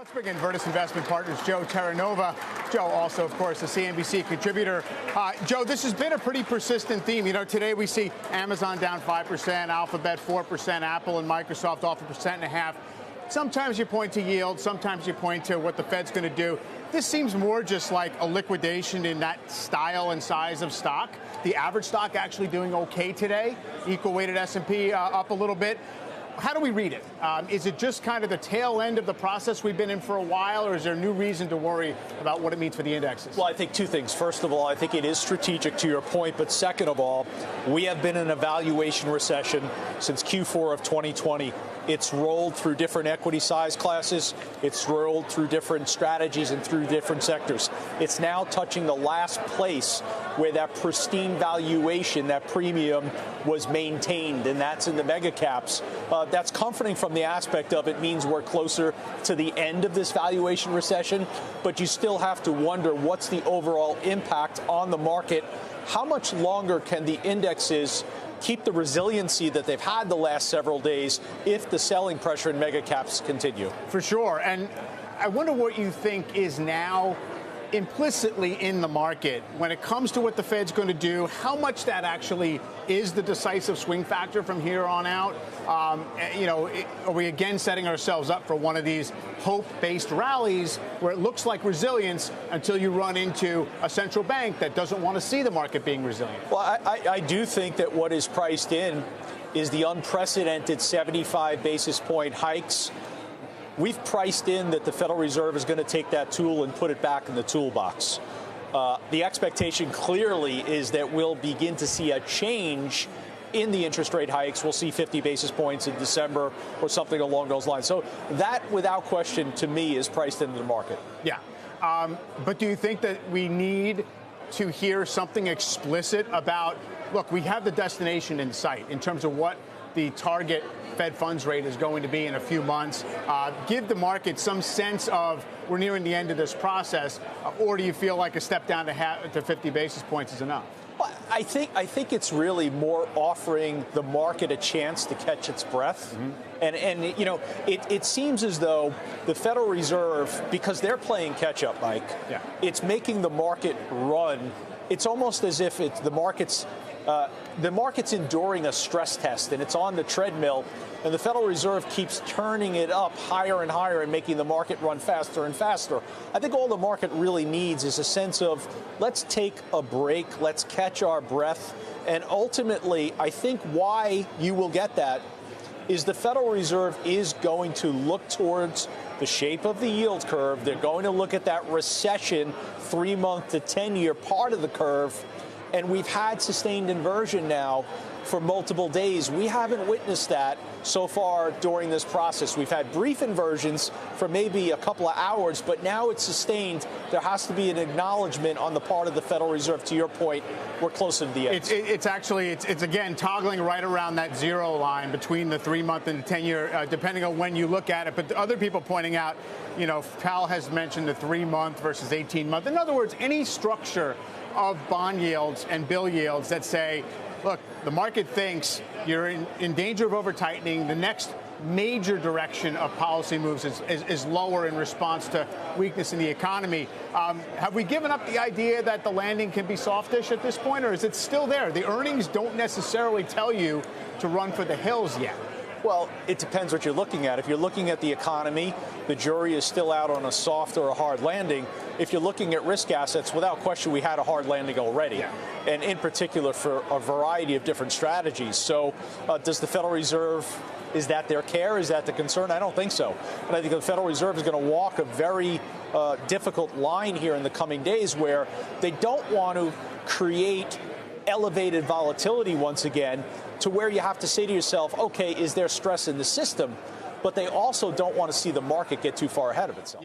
Let's bring in Virtus Investment Partners, Joe Terranova. Joe, also, of course, a CNBC contributor. Joe, this has been a pretty persistent theme. You know, today we see Amazon down 5%, Alphabet 4%, Apple and Microsoft off 1.5%. Sometimes you point to yield, sometimes you point to what the Fed's going to do. This seems more just like a liquidation in that style and size of stock. The average stock actually doing okay today. Equal weighted S&P up a little bit. How do we read it? Is it just kind of the tail end of the process we've been in for a while, or is there a new reason to worry about what it means for the indexes? Well, I think two things. First of all, I think it is strategic to your point. But second of all, we have been in a valuation recession since Q4 of 2020. It's rolled through different equity size classes. It's rolled through different strategies and through different sectors. It's now touching the last place where that pristine valuation, that premium, was maintained, and that's in the mega caps. That's comforting from the aspect of it means we're closer to the end of this valuation recession, but you still have to wonder what's the overall impact on the market. How much longer can the indexes keep the resiliency that they've had the last several days if the selling pressure in mega caps continue? For sure. And I wonder what you think is now implicitly in the market when it comes to what the Fed's going to do, how much that actually is the decisive swing factor from here on out. Are we again setting ourselves up for one of these hope-based rallies where it looks like resilience until you run into a central bank that doesn't want to see the market being resilient? Well, I do think that what is priced in is the unprecedented 75 basis point hikes. We've priced in that the Federal Reserve is going to take that tool and put it back in the toolbox. The expectation clearly is that we'll begin to see a change in the interest rate hikes. We'll see 50 basis points in December or something along those lines. So that, without question, to me, is priced into the market. Yeah. But do you think that we need to hear something explicit about, look, we have the destination in sight in terms of what the target Fed funds rate is going to be in a few months? Give the market some sense of we're nearing the end of this process, or do you feel like a step down to 50 basis points is enough? Well, I think it's really more offering the market a chance to catch its breath. Mm-hmm. It seems as though the Federal Reserve, because they're playing catch up, Mike, it's making the market run. It's almost as if the market's enduring a stress test, and it's on the treadmill, and the Federal Reserve keeps turning it up higher and higher and making the market run faster and faster. I think all the market really needs is a sense of let's take a break, let's catch our breath, and ultimately, I think why you will get that is the Federal Reserve is going to look towards the shape of the yield curve. They're going to look at that recession 3-month to 10-year part of the curve. And we've had sustained inversion now for multiple days. We haven't witnessed that so far during this process. We've had brief inversions for maybe a couple of hours, but now it's sustained. There has to be an acknowledgement on the part of the Federal Reserve. To your point, we're closer to the end. It's again toggling right around that zero line between the 3-month and the 10-year, depending on when you look at it. But other people pointing out, Powell has mentioned the 3-month versus 18-month. In other words, any structure of bond yields and bill yields that say, look, the market thinks you're in danger of over-tightening. The next major direction of policy moves is lower in response to weakness in the economy. Have we given up the idea that the landing can be softish at this point, or is it still there? The earnings don't necessarily tell you to run for the hills yet. Well, it depends what you're looking at. If you're looking at the economy, the jury is still out on a soft or a hard landing. If you're looking at risk assets, without question, we had a hard landing already, and in particular for a variety of different strategies. So does the Federal Reserve, is that their care? Is that the concern? I don't think so. And I think the Federal Reserve is going to walk a very difficult line here in the coming days where they don't want to create elevated volatility once again to where you have to say to yourself, okay, is there stress in the system? But they also don't want to see the market get too far ahead of itself.